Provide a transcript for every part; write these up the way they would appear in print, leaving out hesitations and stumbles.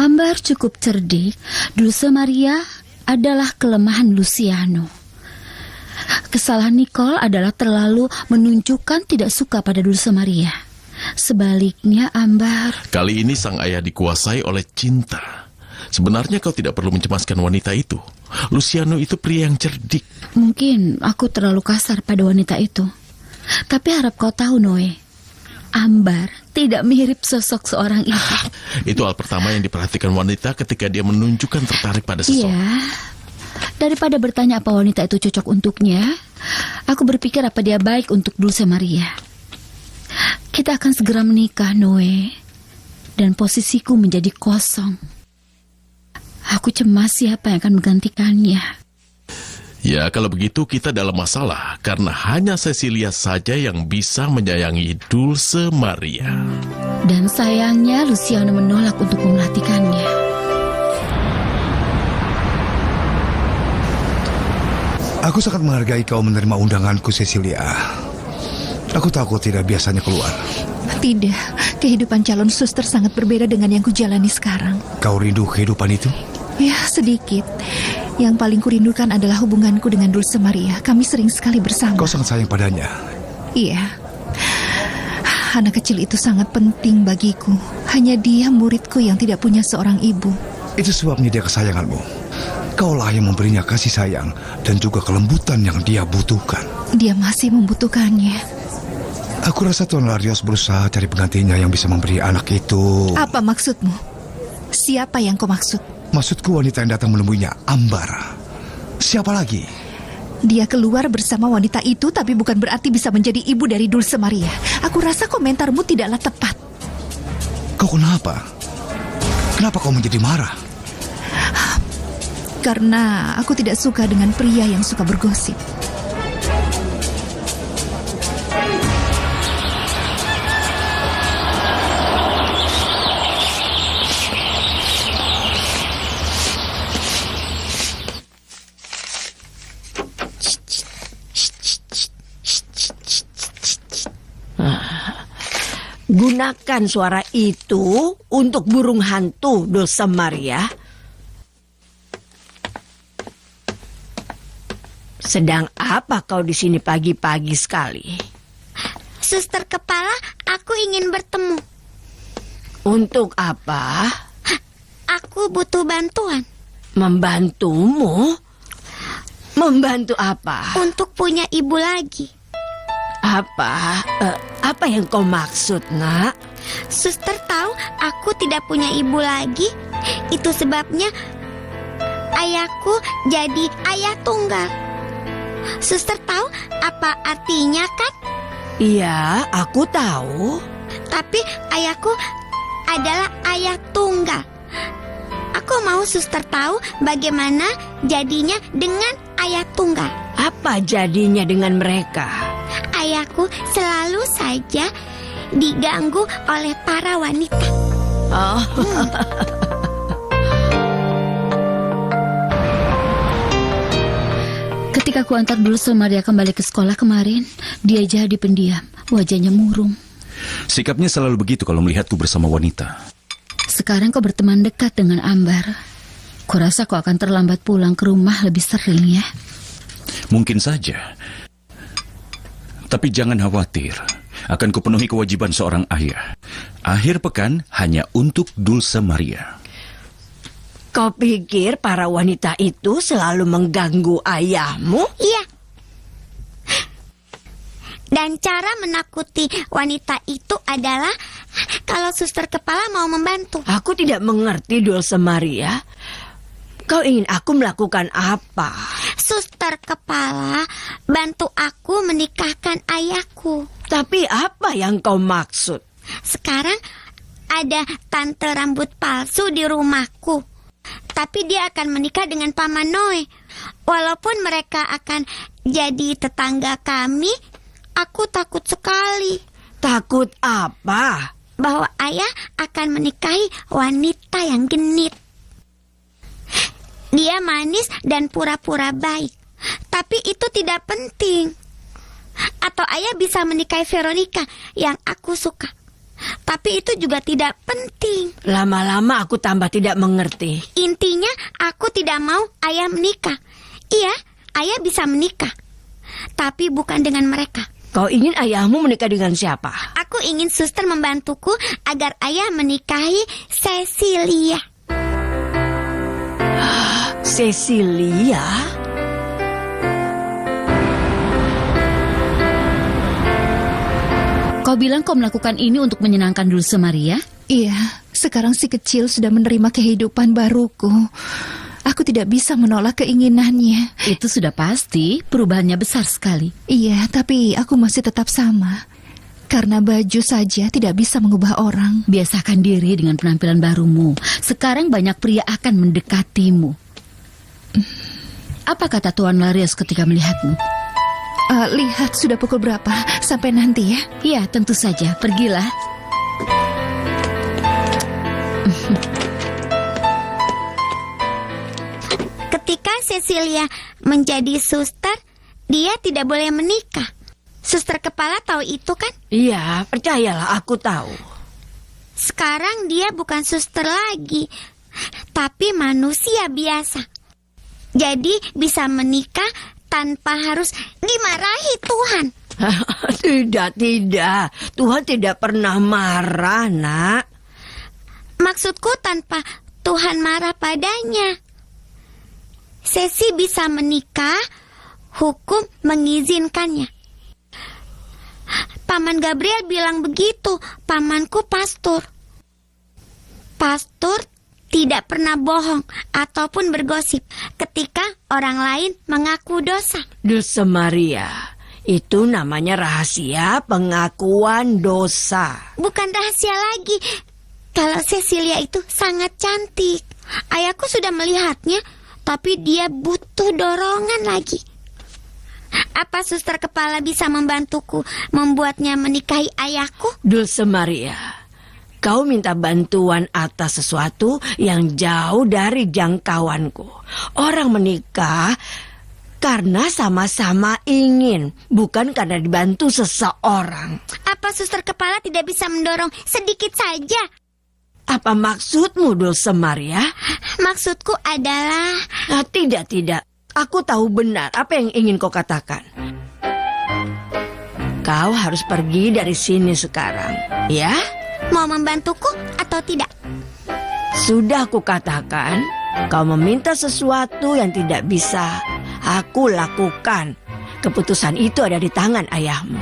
Ambar cukup cerdik. Dulce Maria adalah kelemahan Luciano. Kesalahan Nicole adalah terlalu menunjukkan tidak suka pada Dulce Maria. Sebaliknya Ambar... Kali ini sang ayah dikuasai oleh cinta. Sebenarnya kau tidak perlu mencemaskan wanita itu. Luciano itu pria yang cerdik. Mungkin aku terlalu kasar pada wanita itu. Tapi harap kau tahu, Noe, Ambar tidak mirip sosok seorang ibu. Itu hal pertama yang diperhatikan wanita ketika dia menunjukkan tertarik pada seseorang. Iya. Daripada bertanya apa wanita itu cocok untuknya, aku berpikir apa dia baik untuk Dulce Maria. Kita akan segera menikah, Noe. Dan posisiku menjadi kosong. Aku cemas siapa yang akan menggantikannya. Ya, kalau begitu kita dalam masalah. Karena hanya Cecilia saja yang bisa menyayangi Dulce Maria. Dan sayangnya Luciano menolak untuk memelatikannya. Aku sangat menghargai kau menerima undanganku, Cecilia. Aku tahu kau tidak biasanya keluar. Tidak, kehidupan calon suster sangat berbeda dengan yang kujalani sekarang. Kau rindu kehidupan itu? Ya, sedikit. Yang paling kurindukan adalah hubunganku dengan Dulce Maria. Kami sering sekali bersama. Kau sangat sayang padanya? Iya. Anak kecil itu sangat penting bagiku. Hanya dia muridku yang tidak punya seorang ibu. Itu sebabnya dia kesayanganmu. Kaulah yang memberinya kasih sayang dan juga kelembutan yang dia butuhkan. Dia masih membutuhkannya. Aku rasa Tuan Larios berusaha cari penggantinya yang bisa memberi anak itu. Apa maksudmu? Siapa yang kau maksud? Maksudku wanita yang datang menemuinya, Ambar. Siapa lagi? Dia keluar bersama wanita itu, tapi bukan berarti bisa menjadi ibu dari Dulce Maria. Aku rasa komentarmu tidaklah tepat. Kau kenapa? Kenapa kau menjadi marah? Karena aku tidak suka dengan pria yang suka bergosip. Gunakan suara itu untuk burung hantu, Dulce Maria. Sedang apa kau di sini pagi-pagi sekali? Suster kepala, aku ingin bertemu. Untuk apa? Aku butuh bantuan. Membantumu? Membantu apa? Untuk punya ibu lagi. Apa yang kau maksud, nak? Suster tahu aku tidak punya ibu lagi. Itu sebabnya ayahku jadi ayah tunggal. Suster tahu apa artinya kan? Iya, aku tahu. Tapi ayahku adalah ayah tunggal. Aku mau suster tahu bagaimana jadinya dengan ayah tunggal. Apa jadinya dengan mereka? Ayahku selalu saja diganggu oleh para wanita. Oh. Ketika ku antar Dulce Maria kembali ke sekolah kemarin, dia jadi pendiam, wajahnya murung. Sikapnya selalu begitu kalau melihatku bersama wanita. Sekarang kau berteman dekat dengan Ambar. Kurasa kau akan terlambat pulang ke rumah lebih sering ya. Mungkin saja. Tapi jangan khawatir, akan kupenuhi kewajiban seorang ayah. Akhir pekan hanya untuk Dulce Maria. Kau pikir para wanita itu selalu mengganggu ayahmu? Iya. Dan cara menakuti wanita itu adalah kalau suster kepala mau membantu. Aku tidak mengerti, Dulce Maria. Kau ingin aku melakukan apa? Suster kepala, bantu aku menikahkan ayahku. Tapi apa yang kau maksud? Sekarang ada tante rambut palsu di rumahku. Tapi dia akan menikah dengan Paman Noe. Walaupun mereka akan jadi tetangga kami, aku takut sekali. Takut apa? Bahwa ayah akan menikahi wanita yang genit. Dia manis dan pura-pura baik. Tapi itu tidak penting. Atau ayah bisa menikahi Veronica yang aku suka. Tapi itu juga tidak penting. Lama-lama aku tambah tidak mengerti. Intinya aku tidak mau ayah menikah. Iya, ayah bisa menikah. Tapi bukan dengan mereka. Kau ingin ayahmu menikah dengan siapa? Aku ingin suster membantuku agar ayah menikahi Cecilia. Cecilia? Kau bilang kau melakukan ini untuk menyenangkan Dulce Maria? Iya, sekarang si kecil sudah menerima kehidupan baruku. Aku tidak bisa menolak keinginannya. Itu sudah pasti, perubahannya besar sekali. Iya, tapi aku masih tetap sama. Karena baju saja tidak bisa mengubah orang. Biasakan diri dengan penampilan barumu. Sekarang banyak pria akan mendekatimu. Apa kata Tuan Larios ketika melihatmu? Lihat sudah pukul berapa. Sampai nanti ya. Iya, tentu saja. Pergilah. Ketika Cecilia menjadi suster, dia tidak boleh menikah. Suster kepala tahu itu kan? Iya, percayalah aku tahu. Sekarang dia bukan suster lagi, tapi manusia biasa. Jadi bisa menikah tanpa harus dimarahi Tuhan. Tidak. Tuhan tidak pernah marah, Nak. Maksudku tanpa Tuhan marah padanya. Sesi bisa menikah, hukum mengizinkannya. Paman Gabriel bilang begitu, pamanku pastor. Pastor tidak pernah bohong ataupun bergosip ketika orang lain mengaku dosa. Dulce Maria, itu namanya rahasia pengakuan dosa. Bukan rahasia lagi. Kalau Cecilia itu sangat cantik. Ayahku sudah melihatnya, tapi dia butuh dorongan lagi. Apa suster kepala bisa membantuku membuatnya menikahi ayahku? Dulce Maria, kau minta bantuan atas sesuatu yang jauh dari jangkauanku. Orang menikah karena sama-sama ingin, bukan karena dibantu seseorang. Apa suster kepala tidak bisa mendorong sedikit saja? Apa maksudmu, Dulce Maria? Maksudku adalah... Tidak. Aku tahu benar apa yang ingin kau katakan. Kau harus pergi dari sini sekarang, ya? Mau membantuku atau tidak? Sudah aku katakan, kau meminta sesuatu yang tidak bisa aku lakukan. Keputusan itu ada di tangan ayahmu.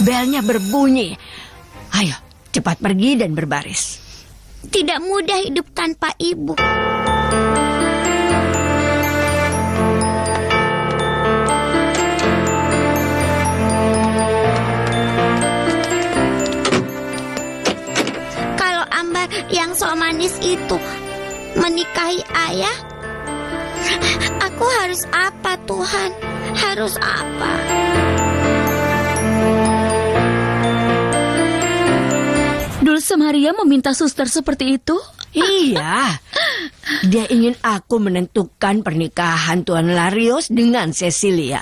Belnya berbunyi. Ayo, cepat pergi dan berbaris. Tidak mudah hidup tanpa ibu. Kalau Ambar yang so manis itu menikahi ayah, aku harus apa, Tuhan? Harus apa? Dulce Maria meminta suster seperti itu? Iya, dia ingin aku menentukan pernikahan Tuan Larios dengan Cecilia.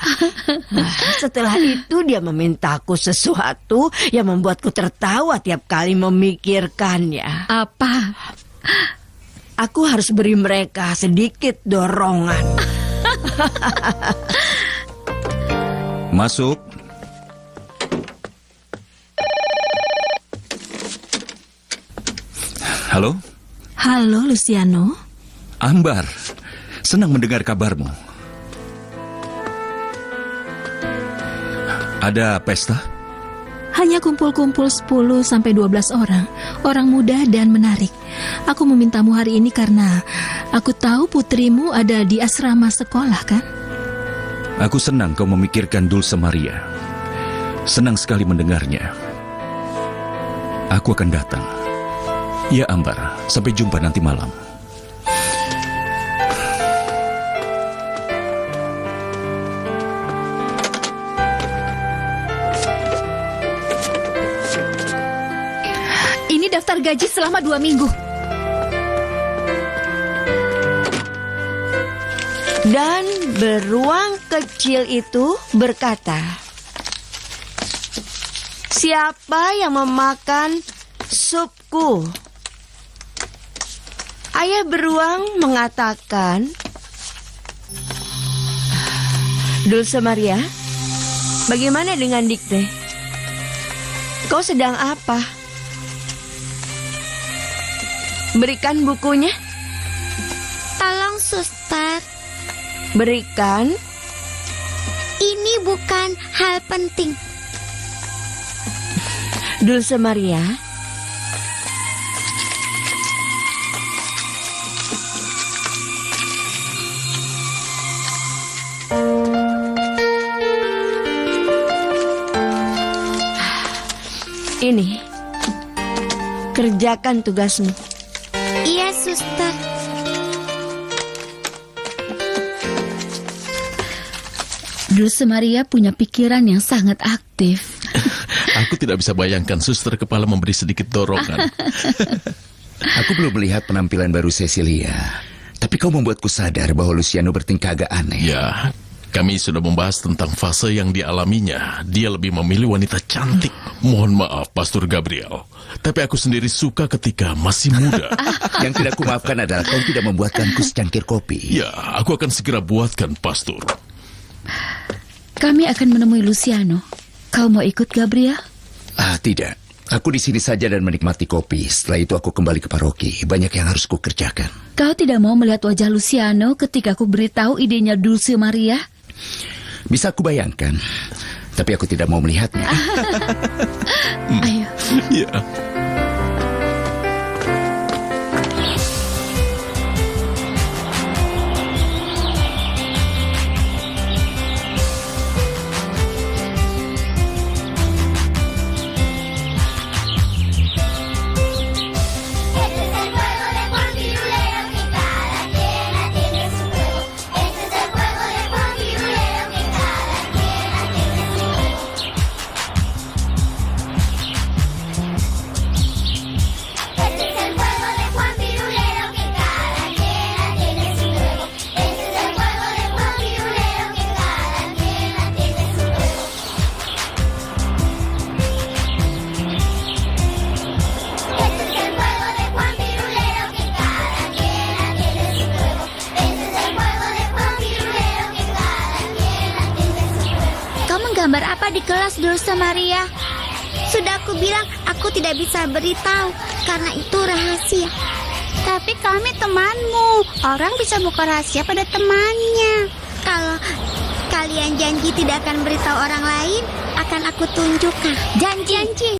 Setelah itu dia memintaku sesuatu yang membuatku tertawa tiap kali memikirkannya. Apa? Aku harus beri mereka sedikit dorongan. Masuk. Halo? Halo, Luciano. Ambar, senang mendengar kabarmu. Ada pesta? Hanya kumpul-kumpul 10 sampai 12 orang. Orang muda dan menarik. Aku memintamu hari ini karena aku tahu putrimu ada di asrama sekolah, kan? Aku senang kau memikirkan Dulce Maria. Senang sekali mendengarnya. Aku akan datang. Ya Ambar, sampai jumpa nanti malam. Ini daftar gaji selama 2 minggu. Dan beruang kecil itu berkata, Siapa yang memakan supku? Ayah beruang mengatakan, Dulce Maria, bagaimana dengan Dikte? Kau sedang apa? Berikan bukunya. Tolong, suster. Berikan. Ini bukan hal penting. Dulce Maria, ini, kerjakan tugasmu. Iya, suster. Dulce Maria punya pikiran yang sangat aktif. Aku tidak bisa bayangkan suster kepala memberi sedikit dorongan. Aku belum melihat penampilan baru Cecilia. Tapi kau membuatku sadar bahwa Luciano bertingkah agak aneh. Ya, kami sudah membahas tentang fase yang dialaminya. Dia lebih memilih wanita cantik. Mohon maaf, Pastor Gabriel. Tapi aku sendiri suka ketika masih muda. Yang tidak kumaafkan adalah kau tidak membuatkanku secangkir kopi. Ya, aku akan segera buatkan, Pastor. Kami akan menemui Luciano. Kau mau ikut, Gabriel? Tidak. Aku di sini saja dan menikmati kopi. Setelah itu aku kembali ke paroki. Banyak yang harus kukerjakan. Kau tidak mau melihat wajah Luciano ketika aku beritahu idenya Dulce Maria? Bisa aku bayangkan. Tapi aku tidak mau melihatnya. Ayo. Ya. Gambar apa di kelas, Dulce Maria? Sudah aku bilang aku tidak bisa beritahu karena itu rahasia. Tapi kami temanmu. Orang bisa buka rahasia pada temannya. Kalau kalian janji tidak akan beritahu orang lain, akan aku tunjukkan. Janji.